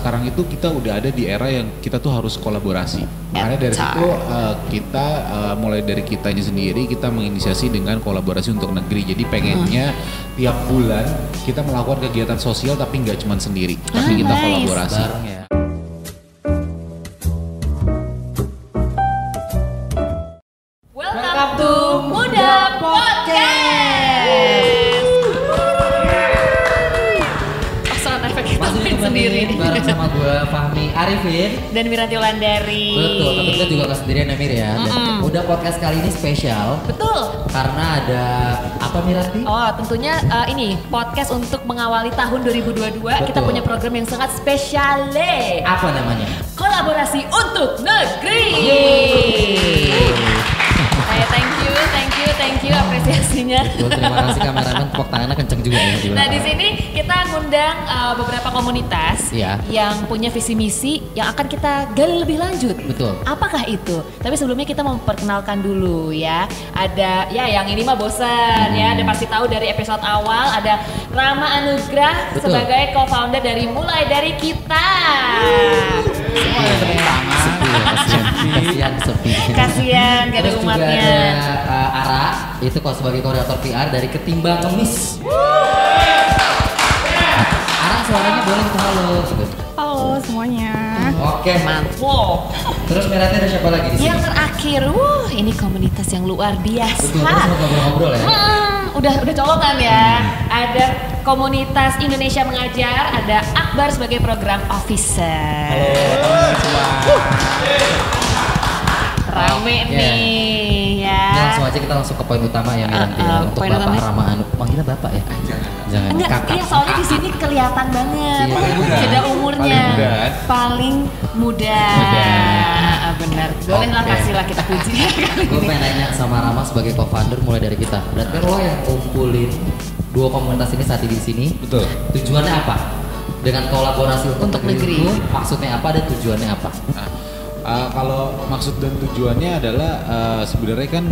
sekarang itu kita udah ada di era yang kita tuh harus kolaborasi. Makanya dari situ kita mulai dari kitanya sendiri kita menginisiasi dengan kolaborasi untuk negeri. Jadi pengennya tiap bulan kita melakukan kegiatan sosial tapi nggak cuma sendiri, tapi kita kolaborasi. Bareng ya. Welcome to Muda Podcast. Sound efek kita main sendiri. Bareng sama gue Fahmi Arifin Dan Miranti Wulandari. Betul, tapi kita juga gak sendirian ya Mir ya. Dan Muda Podcast kali ini spesial Betul. karena ada apa Miranti? Oh, tentunya ini podcast untuk mengawali tahun 2022. Kita Betul. punya program yang sangat spesial. Apa namanya? Kolaborasi untuk negeri. Thank you apresiasinya. Betul, terima kasih kameramen, tepuk tangannya kenceng juga ya. Di Nah di belakang. sini kita ngundang beberapa komunitas Iya. yang punya visi misi yang akan kita gali lebih lanjut. Betul. Apakah itu? Tapi sebelumnya kita memperkenalkan dulu ya. Ada ya yang ini mah bosan ya. Ada pasti tahu dari episode awal ada Rama Anugrah Betul. sebagai co-founder dari Mulai Dari Kita. Semua ada tepuk tangan. Kasihan sepi. Kasihan gak ada Terus juga umatnya. ada Ara, itu kok sebagai koordinator PR dari Ketimbang Kemis. Ara suaranya boleh kita halo. Halo semuanya. Oke, Mantap. Terus Merati ada siapa lagi di sini? Yang terakhir, ini komunitas yang luar biasa. Betul, terus mau ngobrol-ngobrol ya. Udah colokan ya. Ada komunitas Indonesia Mengajar, ada Akbar sebagai program officer. Rame Oke. nih ya. Ini langsung aja kita langsung ke poin utama ya Miranti. Untuk poin Bapak utamanya. Rama Anu. Manggilnya Bapak ya? Jangan. Enggak, Kakak. iya soalnya di sini kelihatan banget. Iya. Paling muda. Beda umurnya. Paling muda. Paling muda. Benar. Boleh lah Oke. kasih lah kita puji kali Gue ini. pengen nanya sama Rama sebagai co-founder mulai dari kita. Berarti lo yang kumpulin dua komunitas ini saat ini di sini. Betul. Tujuannya apa? Dengan kolaborasi Untuk negeri. itu, maksudnya apa dan tujuannya apa? Kalau maksud dan tujuannya adalah sebenarnya kan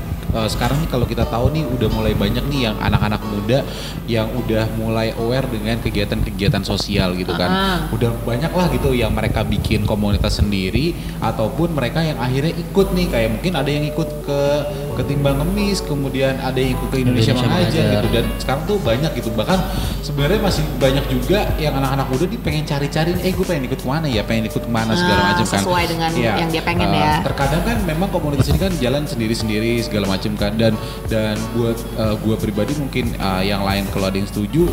sekarang nih kalau kita tahu nih udah mulai banyak nih yang anak-anak muda yang udah mulai aware dengan kegiatan-kegiatan sosial gitu kan. Udah banyak lah gitu yang mereka bikin komunitas sendiri ataupun mereka yang akhirnya ikut nih kayak mungkin ada yang ikut ke Ketimbang Kemis, kemudian ada yang ikut ke Indonesia Mengajar gitu, dan sekarang tuh banyak gitu. Bahkan sebenarnya masih banyak juga yang anak-anak muda nih pengen cari-cari, gue pengen ikut kemana ya, pengen ikut kemana segala macam kan. Sesuai dengan Iya. yang dia pengen ya. Terkadang kan memang komunitas ini kan jalan sendiri-sendiri segala macam kan, dan buat gue pribadi mungkin yang lain kalau ada yang setuju,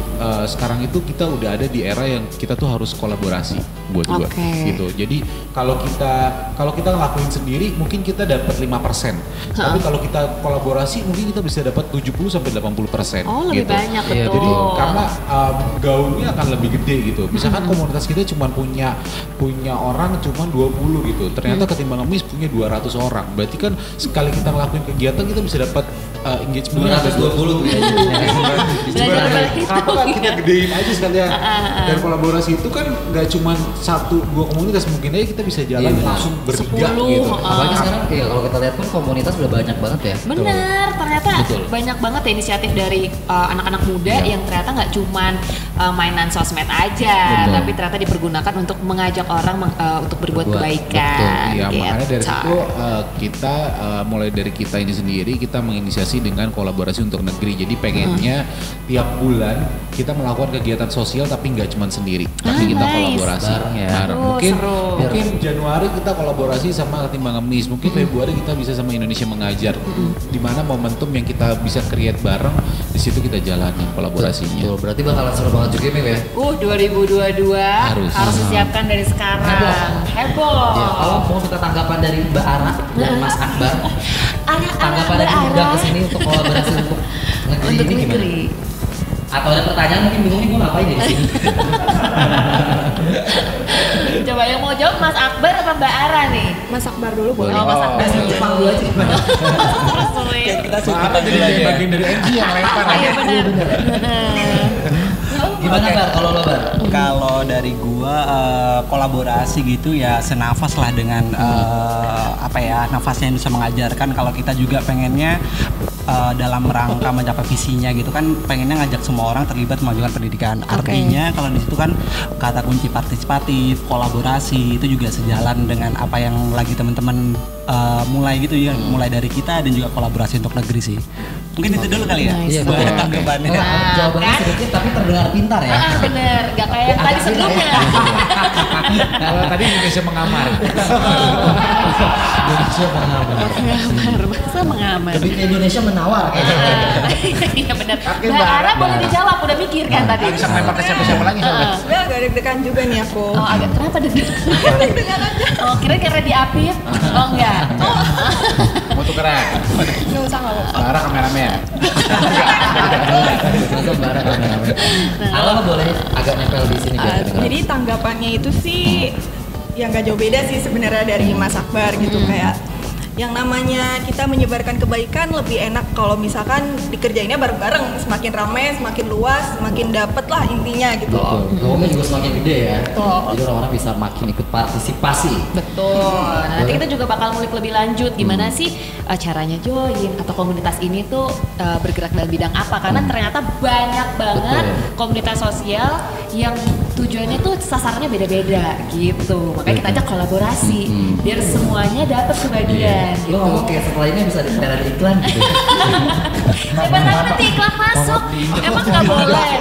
sekarang itu kita udah ada di era yang kita tuh harus kolaborasi buat gue gitu. Jadi kalau kita ngelakuin sendiri mungkin kita dapat 5%. Tapi kalau kita kolaborasi mungkin kita bisa dapat 70 sampai 80%. Oh, lebih gitu. banyak, Iya, betul. Jadi karena gaunnya akan lebih gede gitu. Misalkan komunitas kita cuma punya orang cuma 20 gitu. Ternyata Ketimbang Kemis punya 200 orang. Berarti kan sekali kita ngelakuin kegiatan kita bisa dapat engagement 220 tuh ya. Belajar Kenapa kan kita gedein aja sekalian. Dan kolaborasi itu kan nggak cuma 1-2 komunitas, mungkin aja kita bisa jalan Iya, langsung bertiga 10, gitu. Apalagi sekarang ya kalau kita lihat pun komunitas udah banyak banget ya. Bener, ternyata Betul. banyak banget ya inisiatif dari anak-anak muda yang ternyata nggak cuman mainan sosmed aja, Betul. tapi ternyata dipergunakan untuk mengajak orang untuk berbuat kebaikan. Iya, gitu. makanya dari situ kita mulai dari kita ini sendiri kita menginisiasi dengan kolaborasi untuk negeri. Jadi pengennya tiap bulan kita melakukan kegiatan sosial tapi nggak cuma sendiri, tapi kita nice. kolaborasi. Bareng ya. Mungkin seru. mungkin Januari kita kolaborasi sama Ketimbang Kemis, mungkin Februari kita bisa sama Indonesia Mengajar. Di mana momentum yang kita bisa create bareng, di situ kita jalani kolaborasinya. Betul, berarti bakalan seru banget juga Mim ya. 2022 Harus. harus disiapkan dari sekarang. Heboh. Ya, kalau mau minta tanggapan dari Mbak Ara dan Mas Akbar, tanggapan dari muda kesini untuk kolaborasi untuk negeri Untuk ini gimana? negeri. Atau ada pertanyaan mungkin bingung nih gue ngapain ya di sini? Coba yang mau jawab Mas Akbar apa Mbak Ara nih? Mas Akbar dulu boleh. Oh, Mas Akbar. Jepang dulu aja gimana? Sulit. Malah jadi bagian dari NG yang lempar. Iya benar. Gimana Bar kalau lo Bar? Kalau dari gua kolaborasi gitu ya senafas lah dengan apa ya nafasnya Indonesia Mengajarkan. Kalau kita juga pengennya dalam rangka mencapai visinya gitu kan, pengennya ngajak semua orang terlibat memajukan pendidikan. Artinya kalau di situ kan kata kunci partisipatif, kolaborasi itu juga sejalan dengan apa yang lagi teman-teman mulai gitu ya, mulai dari kita dan juga kolaborasi untuk negeri sih. Mungkin itu dulu kali ya. Iya, buat tanggapannya. Jawabannya sedikit tapi terdengar pintar ya. Bener, gak kayak tadi sebelumnya. Kalau tadi Indonesia mengamar. Indonesia mengamar. Mengamar, masa mengamar? Lebih ke Indonesia menawar kayaknya. Iya bener. Mbak Ara boleh dijawab, udah mikir kan tadi. Gak bisa melempar ke siapa-siapa lagi soalnya. Sebenarnya agak deg-degan juga nih aku. Oh agak, kenapa deg-degan? Deg-degan aja. Oh kira karena diapit? Oh enggak. Mau tukeran. Nggak usah nggak apa-apa. Bara kameramen. Masa barang kameramen. Kalau boleh agak nempel di sini biar kedengeran. Jadi tanggapannya itu sih yang gak jauh beda sih sebenarnya dari Mas Akbar gitu, kayak yang namanya kita menyebarkan kebaikan lebih enak kalau misalkan dikerjainnya bareng-bareng, semakin ramai, semakin luas, semakin dapet lah intinya gitu loh. Betul. Peluangnya juga semakin gede ya. Jadi orang-orang bisa makin ikut partisipasi. Betul. Nah, nanti kita juga bakal ngulik lebih lanjut gimana sih caranya join atau komunitas ini tuh bergerak dalam bidang apa, karena ternyata banyak banget komunitas sosial yang tujuannya tuh sasarannya beda-beda gitu. Makanya kita ajak kolaborasi biar semuanya dapat kebagian gitu. Lo ngomong kayak setelah ini bisa ditera di iklan gitu. Siapa tahu nanti iklan masuk, emang nggak boleh.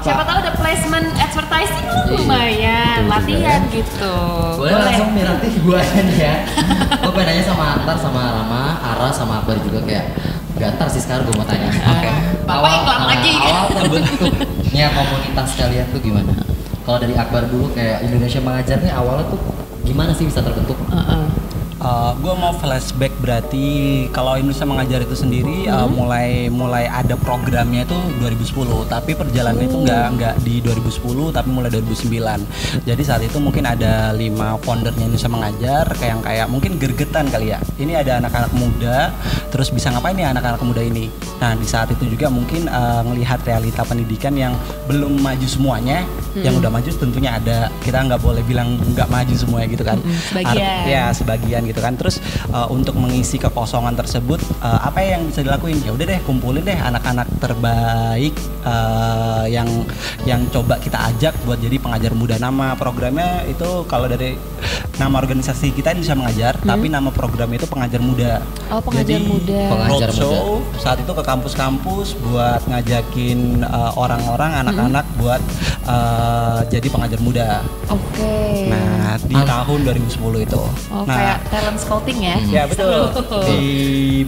Siapa tahu ada placement advertising lumayan, latihan gitu. Boleh langsung mirati gue ya. Gue pengen nanya sama Antar, sama Rama, Ara, sama Akbar juga kayak Gatar sih sekarang gue mau tanya. Oke. Bapak iklan lagi. Awal terbentuknya komunitas kalian tuh gimana? Kalau dari Akbar dulu kayak Indonesia Mengajar nih awalnya tuh gimana sih bisa terbentuk? Gue mau flashback, berarti kalau Indonesia Mengajar itu sendiri mulai ada programnya itu 2010, tapi perjalanannya itu nggak di 2010 tapi mulai 2009. Jadi saat itu mungkin ada 5 foundernya Indonesia Mengajar, kayak mungkin gergetan kali ya, ini ada anak-anak muda terus bisa ngapain nih anak-anak muda ini. Nah di saat itu juga mungkin ngelihat realita pendidikan yang belum maju semuanya, yang udah maju tentunya ada, kita nggak boleh bilang nggak maju semuanya gitu kan. Sebagian. Ya sebagian gitu kan. Terus untuk mengisi kekosongan tersebut apa yang bisa dilakuin? Ya udah deh, kumpulin deh anak-anak terbaik yang coba kita ajak buat jadi pengajar muda. Nama programnya itu kalau dari nama organisasi kita Indonesia Mengajar, tapi nama programnya itu pengajar muda. Oh, pengajar muda. Pengajar Roadshow saat itu ke kampus-kampus buat ngajakin orang-orang anak-anak buat jadi pengajar muda. Oke. Nah di tahun 2010 itu. Oh, Nah, kayak talent scouting ya? ya betul. Di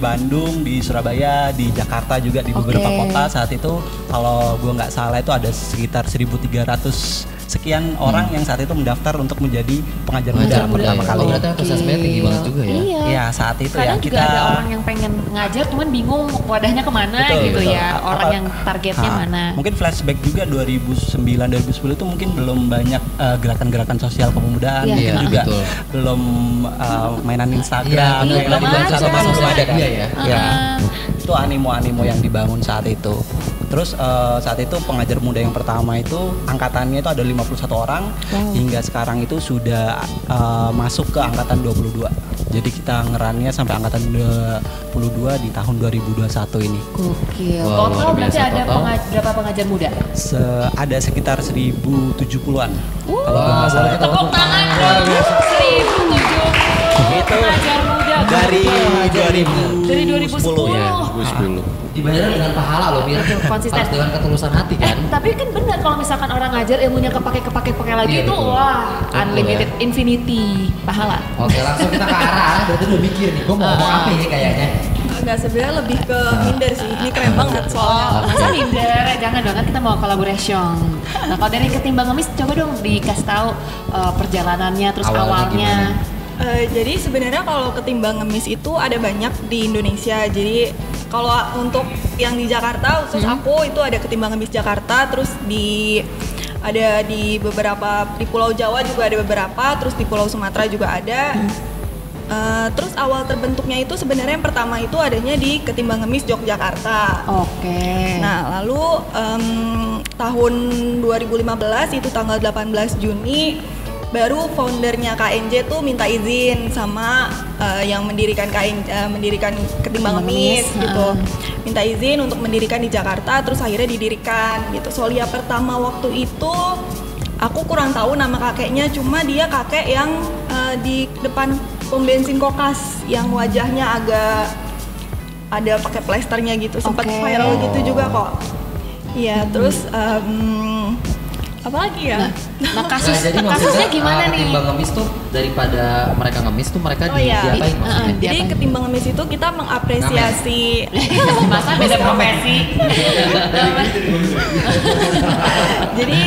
Bandung, di Surabaya, di Jakarta juga, di beberapa kota saat itu kalau gue nggak salah itu ada sekitar 1.300 sekian orang yang saat itu mendaftar untuk menjadi pengajar muda pertama kali. Oh, berarti antusiasmenya tinggi banget juga ya? Iya. Ya saat itu Kadang ya juga kita ada orang yang pengen ngajar cuman bingung wadahnya kemana Betul, gitu betul. ya. Orang yang targetnya mana. Mungkin flashback juga 2009-2010 itu mungkin belum banyak gerakan-gerakan sosial kepemudaan, Iya. mungkin Iya, juga betul. belum mainan Iya, Instagram, benar, belum dibantu ada. sama sosial media ya. Ya, itu animo-animo yang dibangun saat itu. Terus saat itu pengajar muda yang pertama itu angkatannya itu ada 51 orang, hingga sekarang itu sudah masuk ke angkatan 22. Jadi kita ngerannya sampai angkatan 22 di tahun 2021 ini. Gokil. Wah, Total luar berarti biasa, ada total. berapa pengajar muda? Ada sekitar 1070-an. Kalau gue Wah, nggak salah. boleh kita Tepuk tangan dong. 1070 Itu pengajar muda. dari Dari 2010. 2010 ya. 2010. Dibayar dengan pahala loh, biar Konsisten. harus dengan ketulusan hati kan. Tapi kan benar kalau misalkan orang ngajar ilmunya kepake lagi Iya, itu betul. wah Betul, unlimited ya. infinity pahala. Oke, langsung kita ke arah. Berarti udah mikir nih, gue mau ngomong apa ya kayaknya. Enggak, sebenarnya lebih ke minder sih. Ini keren banget soalnya. Masa minder? Jangan dong, kan kita mau collaboration. Nah kalau dari Ketimbang Ngemis coba dong dikasih tahu perjalanannya terus Awalnya awalnya. Jadi sebenarnya kalau Ketimbang Ngemis itu ada banyak di Indonesia. Jadi kalau untuk yang di Jakarta khusus aku itu ada Ketimbang Ngemis Jakarta, terus ada di beberapa di Pulau Jawa juga ada beberapa, terus di Pulau Sumatera juga ada. Terus awal terbentuknya itu sebenarnya yang pertama itu adanya di Ketimbang Ngemis Yogyakarta. Oke. Nah, lalu tahun 2015 itu tanggal 18 Juni baru foundernya KNJ tuh minta izin sama yang mendirikan mendirikan Ketimbang Ngemis gitu. minta izin untuk mendirikan di Jakarta, terus akhirnya didirikan gitu. Solia pertama waktu itu aku kurang tahu nama kakeknya, cuma dia kakek yang di depan pom bensin Kokas yang wajahnya agak ada pakai plesternya gitu, sempat viral gitu juga kok. Iya, terus apa lagi ya? Nah, jadi kasusnya maksudnya, gimana nih? ketimbang ngemis tuh daripada mereka ngemis tuh mereka diapain maksudnya? Jadi ketimbang ngemis itu kita mengapresiasi. Masa beda profesi? Jadi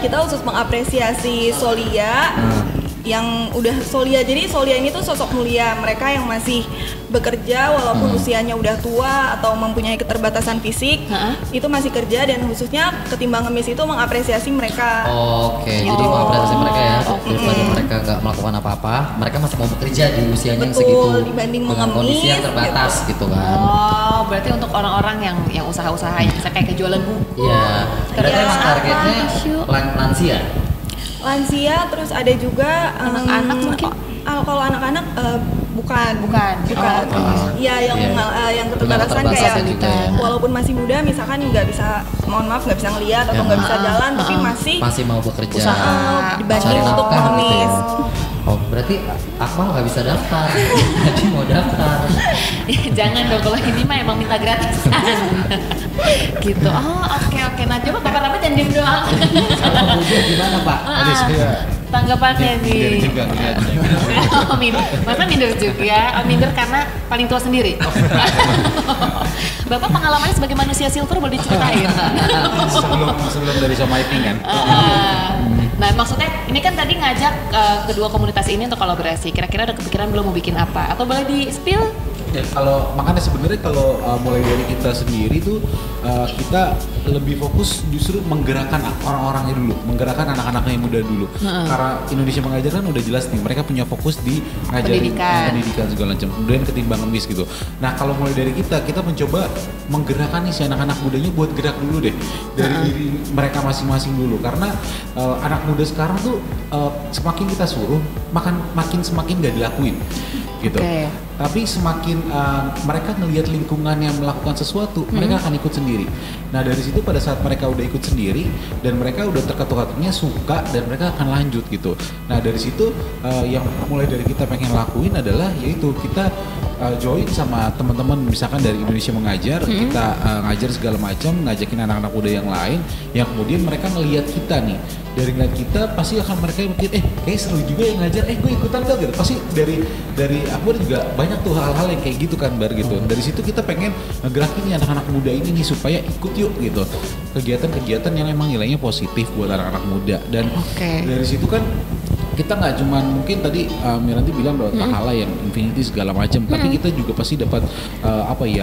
kita khusus mengapresiasi Solia yang udah Solia. Jadi Solia ini tuh sosok mulia, mereka yang masih bekerja walaupun usianya udah tua atau mempunyai keterbatasan fisik, itu masih kerja, dan khususnya ketimbang ngemis itu mengapresiasi mereka. Oke, jadi mengapresiasi mereka ya, daripada mereka nggak melakukan apa-apa, mereka masih mau bekerja di usianya yang segitu, dibanding dengan kondisi yang terbatas gitu kan. Oh, berarti untuk orang-orang yang usaha-usaha yang bisa kayak jualan buku. Iya, berarti emang targetnya lansia. Lansia, terus ada juga Anak-anak mungkin? Kalau anak-anak bukan. Iya, yang keterbatasan kayak juga ya. walaupun masih muda, misalkan nggak bisa, mohon maaf, nggak bisa ngelihat atau nggak bisa jalan, tapi masih mau bekerja, dibanding cari untuk nafkah gitu mengemis. ya. Oh, berarti Akmal nggak bisa daftar, jadi mau daftar. Jangan dong, kalau ini mah emang minta gratisan. Gitu. Oh, oke. Nah, coba Bapak Rama jangan diem doang. Kalau muda gimana Pak? Tadi saya Tanggapannya minder nih. juga ngeliatnya. Oh, minder. Masa minder juga? Oh, minder karena paling tua sendiri. Bapak pengalamannya sebagai manusia silver boleh diceritain? sebelum dari Somaiting kan. Nah, maksudnya ini kan tadi ngajak kedua komunitas ini untuk kolaborasi. Kira-kira ada kepikiran belum mau bikin apa? Atau boleh di-spill? Ya, kalau makanya sebenarnya kalau mulai dari kita sendiri tuh kita lebih fokus justru menggerakkan orang-orangnya dulu, menggerakkan anak-anaknya yang muda dulu. Karena Indonesia Mengajar kan udah jelas nih, mereka punya fokus di ngajarin pendidikan segala macam. Kemudian ketimbang ngemis gitu. Nah, kalau mulai dari kita mencoba menggerakkan nih si anak-anak mudanya buat gerak dulu deh dari diri mereka masing-masing dulu. Karena anak muda sekarang tuh semakin kita suruh makin semakin nggak dilakuin gitu. Tapi semakin mereka ngelihat lingkungan yang melakukan sesuatu, mereka akan ikut sendiri. Nah, dari situ pada saat mereka udah ikut sendiri dan mereka udah terketuk-ketuknya suka dan mereka akan lanjut gitu. Nah, dari situ yang mulai dari kita pengen lakuin adalah yaitu kita join sama teman-teman misalkan dari Indonesia Mengajar, kita ngajar segala macam, ngajakin anak-anak muda yang lain yang kemudian mereka ngelihat kita nih. Dari ngeliat kita pasti akan mereka mikir kayak seru juga yang ngajar, gue ikutan gak gitu. Pasti dari aku juga banyak tuh hal-hal yang kayak gitu kan Bar gitu. Dari situ kita pengen ngegerakin nih anak-anak muda ini nih supaya ikut yuk gitu. Kegiatan-kegiatan yang emang nilainya positif buat anak-anak muda. Dan dari situ kan kita nggak cuman mungkin tadi Miranti bilang bahwa pahala yang infinity segala macam, tapi kita juga pasti dapat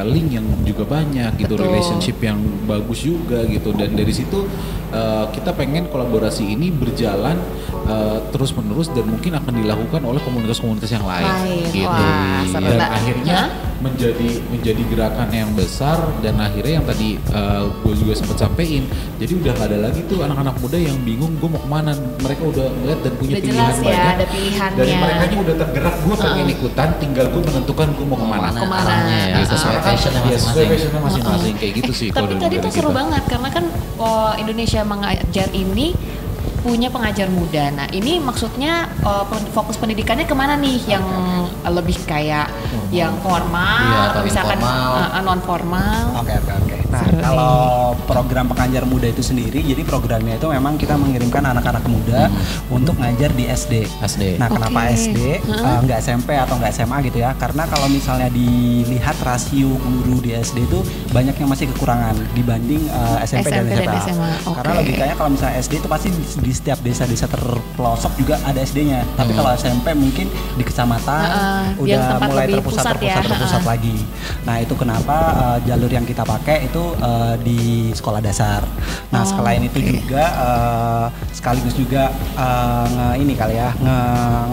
link yang juga banyak gitu, relationship yang bagus juga gitu. Dan dari situ kita pengen kolaborasi ini berjalan terus menerus dan mungkin akan dilakukan oleh komunitas-komunitas yang lain gitu. Wah, Dan akhirnya menjadi gerakan yang besar dan akhirnya yang tadi gue juga sempat sampein, jadi udah gak ada lagi tuh anak-anak muda yang bingung gue mau kemana. Mereka udah ngeliat dan punya pilihan banyak, ada pilihannya. dari merekanya udah tergerak, gue pengen ikutan, tinggal gue menentukan gue mau kemana. Ya, sesuai passionnya masing-masing kayak gitu sih. Tapi tadi tuh seru banget karena kan Indonesia Mengajar ini punya pengajar muda. Nah, ini maksudnya fokus pendidikannya kemana nih? Yang lebih kayak yang formal atau misalkan non formal? Oke. Nah, kalau program pengajar muda itu sendiri, jadi programnya itu memang kita mengirimkan anak-anak muda untuk ngajar di SD. Nah, kenapa SD? Nggak SMP atau nggak SMA gitu ya? Karena kalau misalnya dilihat rasio guru di SD itu banyak yang masih kekurangan dibanding SMP dan SMA. Karena logikanya kalau misalnya SD itu pasti di setiap desa-desa terpelosok juga ada SD-nya. Tapi kalau SMP mungkin di kecamatan udah mulai terpusat lagi. Nah, itu kenapa jalur yang kita pakai itu di sekolah dasar. Nah, selain itu juga sekaligus juga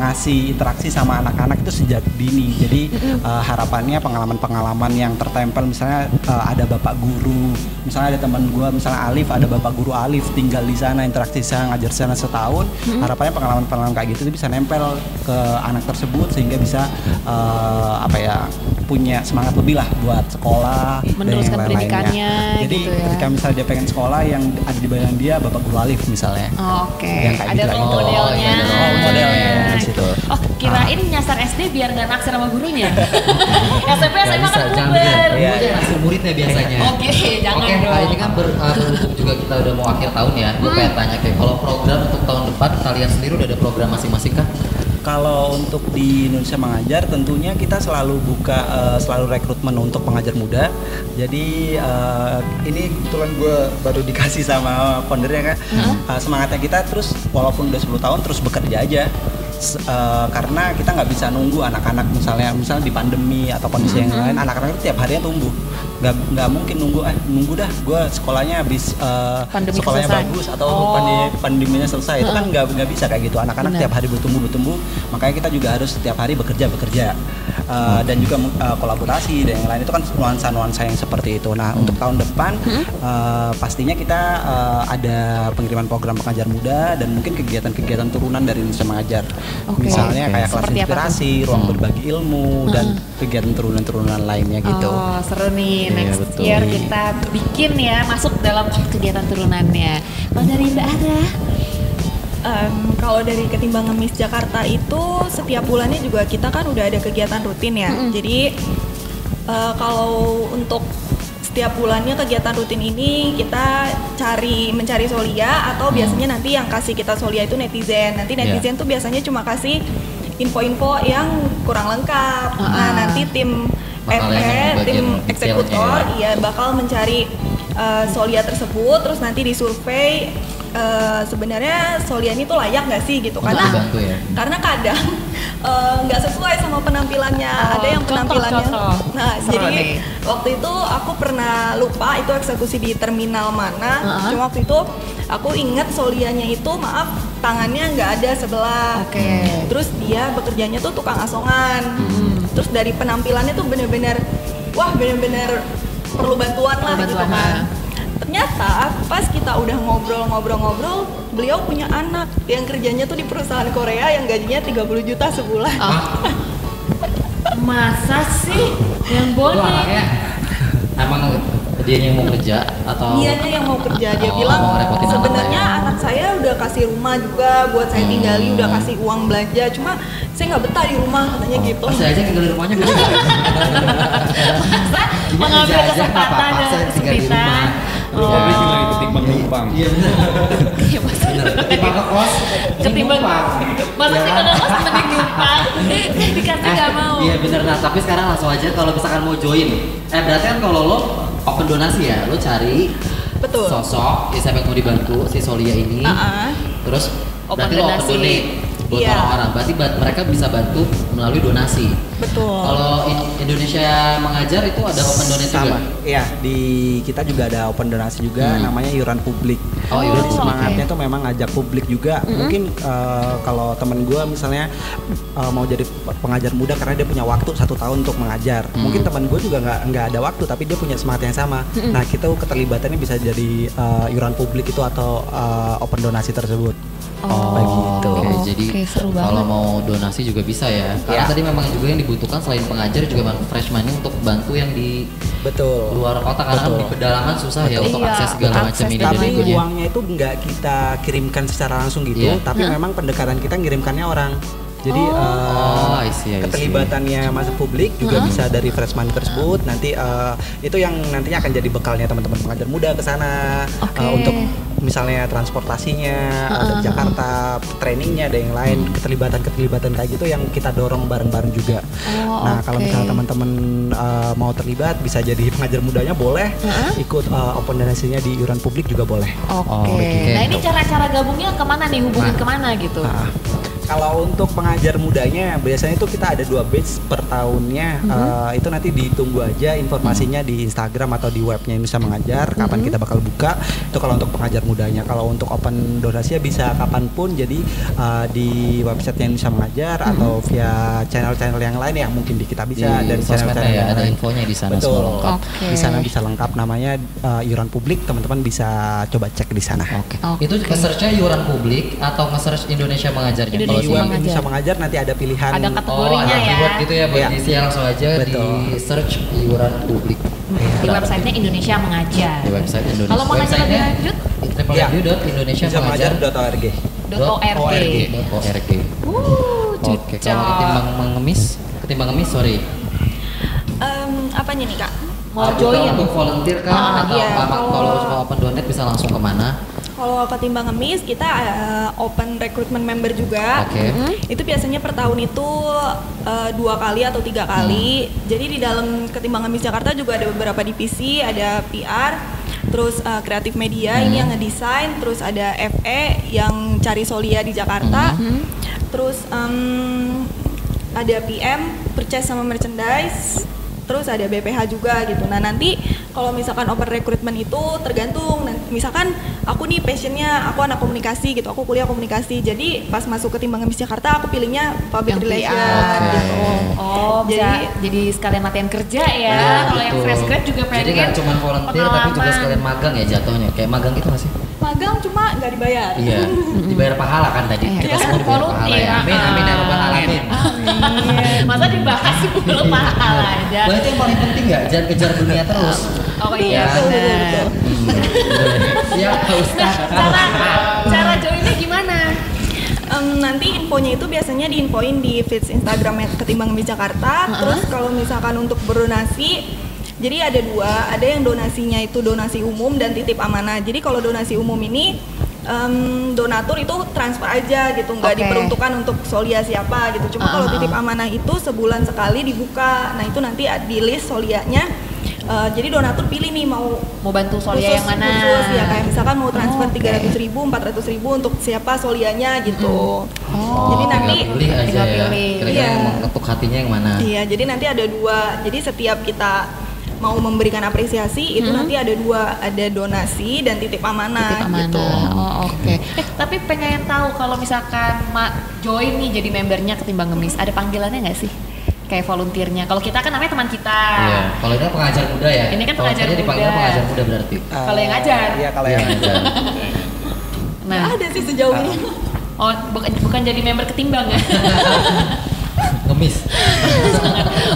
ngasih interaksi sama anak-anak itu sejak dini. Jadi harapannya pengalaman-pengalaman yang tertempel, misalnya ada bapak guru, misalnya ada teman gue misalnya Alif, ada bapak guru Alif tinggal di sana, interaksi sana, ngajar sana setahun. Harapannya pengalaman-pengalaman kayak gitu itu bisa nempel ke anak tersebut sehingga bisa punya semangat lebih lah buat sekolah meneruskan dan yang pendidikannya lain-lainnya. Jadi gitu ya. ketika misalnya dia pengen sekolah yang ada di bayangan dia bapak guru Alif misalnya. Oke. Yang kayak Ada gitu. role modelnya. Modelnya di situ. Oh, kirain nyasar SD biar nggak naksir sama gurunya. SMP Gak SMA bisa, kan jangan bubar. begitu. Iya, Itu hasil muridnya biasanya. Oke, jangan Oke, dong. ini kan berhubung juga kita udah mau akhir tahun ya. Gue pengen tanya kayak kalau program untuk tahun depan kalian sendiri udah ada program masing-masing kah? Kalau untuk di Indonesia Mengajar tentunya kita selalu buka selalu rekrutmen untuk pengajar muda. Jadi ini kebetulan gue baru dikasih sama foundernya kan. Semangatnya kita terus walaupun udah 10 tahun terus bekerja aja. Karena kita nggak bisa nunggu anak-anak misalnya di pandemi atau kondisi yang lain, anak-anak itu tiap harinya tumbuh. Nggak mungkin nunggu dah gue sekolahnya habis Pandemi sekolahnya selesai. bagus atau pandeminya selesai. Itu kan nggak bisa kayak gitu. Anak-anak Benar. tiap hari bertumbuh, makanya kita juga harus setiap hari bekerja dan juga kolaborasi dan yang lain. Itu kan nuansa-nuansa yang seperti itu. Nah, untuk tahun depan pastinya kita ada pengiriman program pengajar muda dan mungkin kegiatan-kegiatan turunan dari Indonesia Mengajar. Oke. Misalnya kayak kelas Seperti apa inspirasi, ruang berbagi ilmu dan kegiatan turunan-turunan lainnya gitu. Oh, seru nih. Iya, Next betul. year kita bikin ya, masuk dalam kegiatan turunannya. Kalau dari Mbak Ada? Kalau dari Ketimbang Ngemis Jakarta itu setiap bulannya juga kita kan udah ada kegiatan rutin ya. Jadi kalau untuk setiap bulannya kegiatan rutin ini kita mencari Solia atau biasanya nanti yang kasih kita Solia itu netizen. Nanti netizen tuh biasanya cuma kasih info-info yang kurang lengkap. Nah, nanti tim Bakal yang tim bagian eksekutor detailnya bakal mencari Solia tersebut, terus nanti disurvei sebenarnya Solia ini tuh layak nggak sih gitu, Untuk dibantu ya. karena kadang nggak sesuai sama penampilannya. Ada yang penampilannya nah Seru jadi nih. waktu itu aku pernah lupa itu eksekusi di terminal mana. Cuma waktu itu aku inget Solianya itu maaf tangannya nggak ada sebelah. Oke. Terus dia bekerjanya tuh tukang asongan. Terus dari penampilannya tuh bener-bener perlu bantuan lah gitu Bantuan, kan. Ternyata pas kita udah ngobrol-ngobrol, beliau punya anak yang kerjanya tuh di perusahaan Korea yang gajinya 30 juta sebulan. Masa sih yang Itu bonek? anaknya emang dia yang mau kerja atau Dianya yang mau kerja, dia Oh, bilang mau ngerepotin sebenarnya anaknya. anak saya udah kasih rumah juga buat saya tinggali, udah kasih uang belanja, cuma saya nggak betah di rumah katanya gitu. Saya aja tinggal di rumahnya bisa. Mengambil Bisa aja, kesempatan nggak apa-apa, dan saya tinggal di kesempitan. rumah. Tapi tinggal di ketimbang numpang. Iya benar. Iya, Mas. Ketimbang ke kos, Ketimbang numpang. masa Iya sih kan? kalau kos mending numpang dikasih nggak mau. Iya bener. Nah tapi sekarang langsung aja kalau misalkan mau join, berarti kan kalau lo open donasi ya, lo cari Betul. sosok siapa yang mau dibantu si Solia ini, terus Open berarti lo open donasi. donate buat Iya. orang-orang. Berarti mereka bisa bantu melalui donasi. Betul. Kalau Indonesia Mengajar itu ada open donate Sama. juga. Iya, di kita juga ada open donasi juga namanya iuran publik. Oh, iuran Jadi publik. semangatnya tuh memang ngajak publik juga. Mungkin kalau temen gue misalnya mau jadi pengajar muda karena dia punya waktu 1 tahun untuk mengajar. Mungkin teman gue juga nggak ada waktu tapi dia punya semangat yang sama. Nah, kita keterlibatannya bisa jadi iuran publik itu atau open donasi tersebut. Begitu. Oke, jadi Oke, seru kalau banget. mau donasi juga bisa ya. Karena Iya. tadi memang juga yang dibutuhkan selain pengajar juga memang freshman untuk bantu yang di Betul. luar kota karena kan Betul. di pedalaman susah ya untuk Iya, akses segala akses macam ini dan Tapi itunya. uangnya itu nggak kita kirimkan secara langsung gitu, Iya. tapi memang pendekatan kita ngirimkannya orang. Jadi I see, I see. keterlibatannya masuk publik juga bisa dari freshman tersebut. Nanti itu yang nantinya akan jadi bekalnya teman-teman pengajar muda ke sana untuk misalnya transportasinya dari Jakarta, trainingnya dan yang lain, keterlibatan kayak gitu yang kita dorong bareng-bareng juga. Nah kalau misalnya teman-teman mau terlibat bisa jadi pengajar mudanya boleh, ikut open donasinya di iuran publik juga boleh. Oke. begitu. Nah ini cara-cara gabungnya kemana nih? Hubungin kemana gitu? Nah, Kalau untuk pengajar mudanya biasanya itu kita ada 2 batch per tahunnya. Itu nanti ditunggu aja informasinya di Instagram atau di webnya Indonesia Mengajar kapan kita bakal buka. Itu kalau untuk pengajar mudanya. Kalau untuk open donasi ya bisa kapanpun, jadi di website Indonesia Mengajar atau via channel-channel yang lain yang mungkin di kita bisa Di dari sosmednya channel-channel ya, yang ada lain. infonya di sana Betul. semua lengkap. Oke. Di sana bisa lengkap, namanya iuran publik, teman-teman bisa coba cek di sana. Oke. Oke. Itu nge-search-nya iuran publik atau nge-search Indonesia Mengajarnya? Di Indonesia web Mengajar. Indonesia Mengajar nanti ada pilihan. Ada kategorinya ada ya. keyword gitu ya buat Iya. diisi, langsung aja Betul. di search iuran publik. Di websitenya Indonesia Mengajar. Di website Indonesia. Kalau mau nanya lebih lanjut, Iya. www.indonesiamengajar.org. Indonesiamengajar.org. .org. Cucok. Oke, kalau ketimbang ngemis, sorry. Apanya nih Kak? Mau Bukan join? untuk volunteer kan? Atau iya, kalau open donate bisa langsung kemana? Kalau ketimbang ngemis kita open recruitment member juga. Oke. Itu biasanya per tahun itu 2 kali atau 3 kali. Jadi di dalam ketimbang ngemis Jakarta juga ada beberapa divisi, ada PR, terus kreatif media ini yang ngedesain, terus ada FE yang cari solia di Jakarta, terus ada PM purchase sama merchandise, terus ada BPH juga gitu. Nah nanti kalau misalkan open recruitment itu tergantung, misalkan aku nih passionnya aku anak komunikasi gitu, aku kuliah komunikasi, jadi pas masuk ke Timbang Ngemis Jakarta aku pilihnya public Yang relation PR. gitu. Oh, jadi sekalian latihan kerja ya. Iya, Kalau yang betul. fresh grad juga pengen Jadi nggak cuma volunteer tapi juga pengalaman. sekalian magang ya jatuhnya. Kayak magang gitu nggak sih? Magang cuma nggak dibayar. Iya. Dibayar pahala kan tadi. Iya. Kita semua dibayar pahala Volunteer, ya. Amin amin ya rabbal alamin. Masa dibahas sih belum mahal aja. Berarti yang paling penting nggak jangan kejar dunia terus. Oh iya Ya. benar. Siap Pak Nah, Ustaz. cara joinnya gimana? Nanti infonya itu biasanya diinfoin di feeds Instagram Ketimbang Ngemis Jakarta. Terus kalau misalkan untuk berdonasi, jadi ada 2, ada yang donasinya itu donasi umum dan titip amanah. Jadi kalau donasi umum ini donatur itu transfer aja gitu, nggak Oke. diperuntukkan untuk solia siapa gitu. Cuma kalau titip amanah itu sebulan sekali dibuka. Nah itu nanti di list solianya. Jadi donatur pilih nih mau Bantu solia yang mana? khusus ya, kayak misalkan mau transfer Oke. 300.000, 400.000 untuk siapa solianya gitu. Jadi nanti tinggal pilih aja tinggal ya. pilih. Kira-kira Iya. yang mengetuk hatinya yang mana? Iya, jadi nanti ada 2. Jadi setiap kita mau memberikan apresiasi itu nanti ada 2, ada donasi dan titip amanah. Titip amanah. Gitu. Oh, oke. Tapi pengen tahu kalau misalkan join nih jadi membernya Ketimbang Ngemis, ada panggilannya nggak sih? Kayak volunteernya. Kalau kita kan namanya teman kita. Iya. Kalau ini kan pengajar muda ya. Ini kan Kalau pengajar saya dipanggil muda. pengajar muda berarti. Kalau yang ngajar. Iya, kalau Iya, yang ngajar. Nah, Nggak ada sih sejauh ini. oh bukan jadi member Ketimbang ya? Ngemis.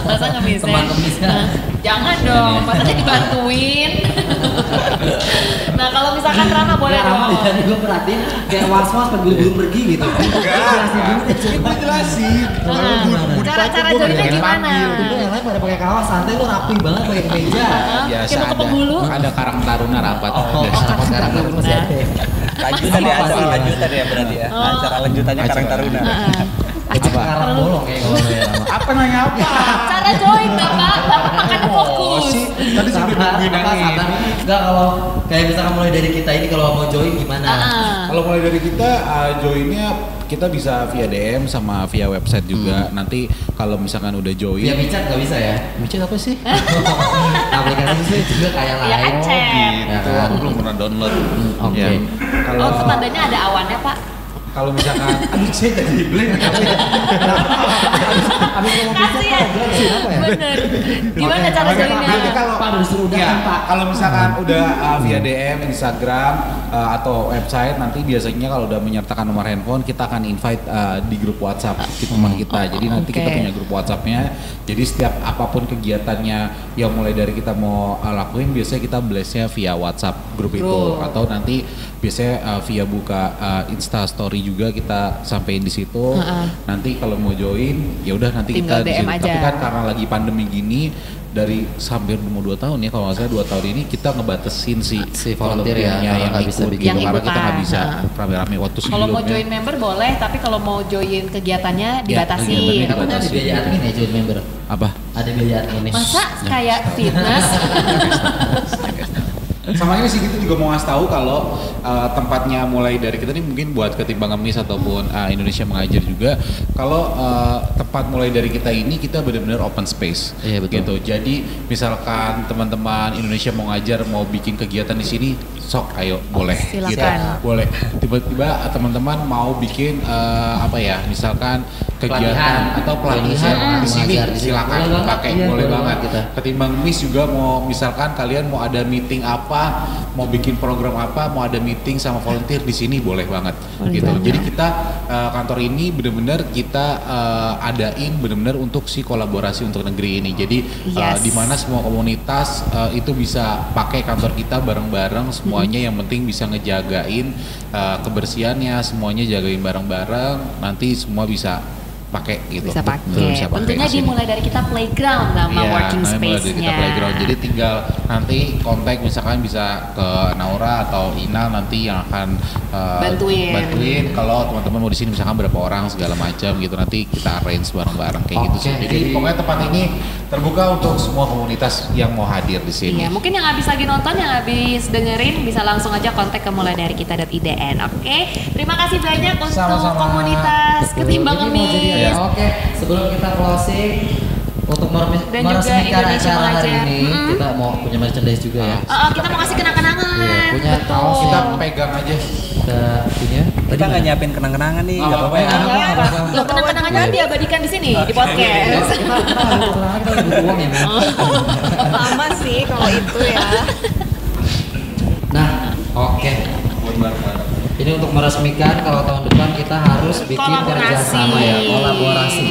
Masa ngemis Teman ngemis ya. Jangan dong, masa dibantuin. Nah kalau misalkan Rama boleh Nggak, Rama dong. tadi gue perhatiin kayak was-was pas belum pergi gitu. Jelasin dulu deh, coba. Jelasin. Cara joinnya gimana? Itu yang lain pada pakai kaos santai, lu rapi banget pakai kemeja. Biasa Kayak mau ke ada. penghulu. Ada Karang Taruna rapat. Oh, sama sekarang kan masih ada. lanjutan ya, acara lanjutan ya berarti ya. Acara lanjutannya Karang Taruna. Karang bolong kayak kalau ya. Rama. Apa nanya apa? Cara join Bapak makanya fokus. Tadi sudah nungguin angin. Enggak, kalau kayak misalkan mulai dari kita ini kalau mau join gimana? Kalau mulai dari kita joinnya kita bisa via DM sama via website juga. Nanti kalau misalkan udah join, Via micat nggak bisa ya? Micet apa sih? Aplikasi sih juga kayak Ya kan, lain. Cep. Ya Gitu, kan? aku belum pernah download. Oke. Ya. Kalau Oh, tandanya ada awannya Pak. kalau misalkan, aduh saya jadi blank. Abis ngomong micat Kasih ya. kok jelasin apa ya? Bener. Gimana Oke, cara oke, joinnya? nanti kalau Pak udah disuruh udah ya, kan Pak? kalau misalkan udah via DM, Instagram atau website, nanti biasanya kalau udah menyertakan nomor handphone kita akan invite di grup WhatsApp teman kita. Jadi nanti kita Oke. punya grup WhatsAppnya. Jadi setiap apapun kegiatannya yang mulai dari kita mau lakuin, biasanya kita blastnya via WhatsApp grup itu, Grup. atau nanti biasanya via buka Insta Story juga kita sampein di situ. Nanti kalau mau join, ya udah nanti Tinggal kita di DM situ. aja. Tapi kan karena lagi pandemi gini, dari hampir mau 2 tahun ya, kalau nggak salah 2 tahun ini kita ngebatasin Si volunteer ya, volunteernya karena yang nggak bisa ikut bikin. gitu, Yang karena kita nggak ikutan, bisa nah. rame-rame waktu Kalau mau sebelumnya. join member boleh, tapi kalau mau join kegiatannya kegiatannya dibatasi. Kamu ada biaya admin ya join member? Apa? Ada biaya admin nih. Masa kayak fitness? Sama ini sih kita juga mau ngasih tahu kalau tempatnya mulai dari kita nih mungkin buat Ketimbang Ngemis ataupun Indonesia Mengajar juga, kalau tempat mulai dari kita ini kita benar-benar open space. Iya, betul. Gitu. Jadi misalkan teman-teman Indonesia mau ngajar mau bikin kegiatan di sini, sok ayo boleh. Silakan. Gitu. Boleh. Tiba-tiba teman-teman mau bikin misalkan kegiatan atau pelatihan di sini, silakan boleh pakai, banget. boleh Iya, banget. kita. Ketimbang Ngemis juga mau misalkan kalian mau ada meeting apa, mau bikin program apa, mau ada meeting sama volunteer di sini boleh banget. Boleh Gitu. banget. Jadi kita kantor ini benar-benar kita adain benar-benar untuk si kolaborasi untuk negeri ini. Jadi Yes. di mana semua komunitas itu bisa pakai kantor kita bareng-bareng semuanya, yang penting bisa ngejagain kebersihannya, semuanya jagain bareng-bareng, nanti semua bisa pakai gitu. Bisa Betul, pakai. bisa pakai Tentunya di sini. dimulai dari kita playground nama Iya, working namanya mulai dari space-nya. kita playground. Jadi tinggal nanti kontak misalkan bisa ke Naura atau Ina nanti yang akan Bantuin. kalau teman-teman mau di sini misalkan berapa orang segala macam gitu, nanti kita arrange bareng-bareng kayak gitu sih. Oke. Jadi pokoknya tempat ini terbuka untuk semua komunitas yang mau hadir di sini. Iya, mungkin yang habis lagi nonton, yang habis dengerin bisa langsung aja kontak ke mulai dari kita.idn. Oke, terima kasih banyak untuk Sama-sama. komunitas Betul. Ketimbang Ini mau jadi Ngemis. Oke, sebelum kita closing untuk Dan juga meresmikan Indonesia acara hari Mengajar. ini, kita mau punya merchandise juga ya. Kita mau kasih kenang-kenangan. Iya, punya Betul. kaos Kita pegang aja. Kita punya. Kita nggak nyiapin kenang-kenangan nih, nggak apa-apa ya. Nggak apa-apa. Loh, kenang-kenangannya kan diabadikan di sini di podcast. Kita butuh uang ya, Mel. Lama sih kalau itu ya. Nah, oke. Ini untuk meresmikan kalau tahun depan kita harus bikin Kolaborasi. kerjasama ya, kolaborasi.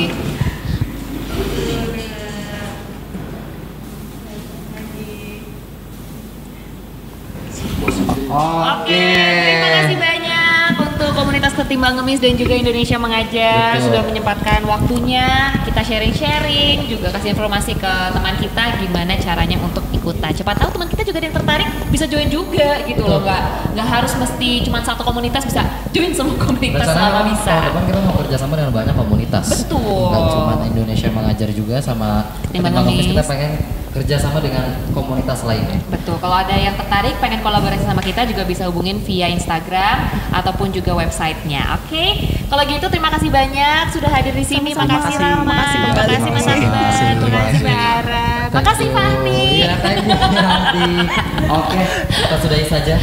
Oke, terima kasih banyak untuk komunitas Ketimbang Ngemis dan juga Indonesia Mengajar. Betul. Sudah menyempatkan waktunya kita sharing-sharing, juga kasih informasi ke teman kita gimana caranya untuk ikutan. Cepat tahu teman kita juga ada yang tertarik bisa join juga gitu loh, nggak harus mesti cuma satu komunitas, bisa join semua komunitas selama Rencananya bisa. tahun depan kita mau kerjasama dengan banyak komunitas. Betul. Nggak cuma Indonesia Mengajar juga, sama Ketimbang Ketimbang Ngemis Ngemis. kita pengen kerjasama dengan komunitas lainnya. Betul, kalau ada yang tertarik pengen kolaborasi sama kita juga bisa hubungin via Instagram ataupun juga websitenya. Oke, kalau gitu terima kasih banyak sudah hadir di sini. Makasih Rama, makasih Mas Akbar, makasih Mbak Ara, makasih Fahmi. Iya, thank you Ranti. Oke, kita sudahi saja.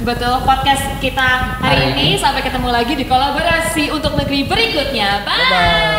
Betul, podcast kita hari Hari ini. ini. Sampai ketemu lagi di kolaborasi untuk negeri berikutnya. Bye.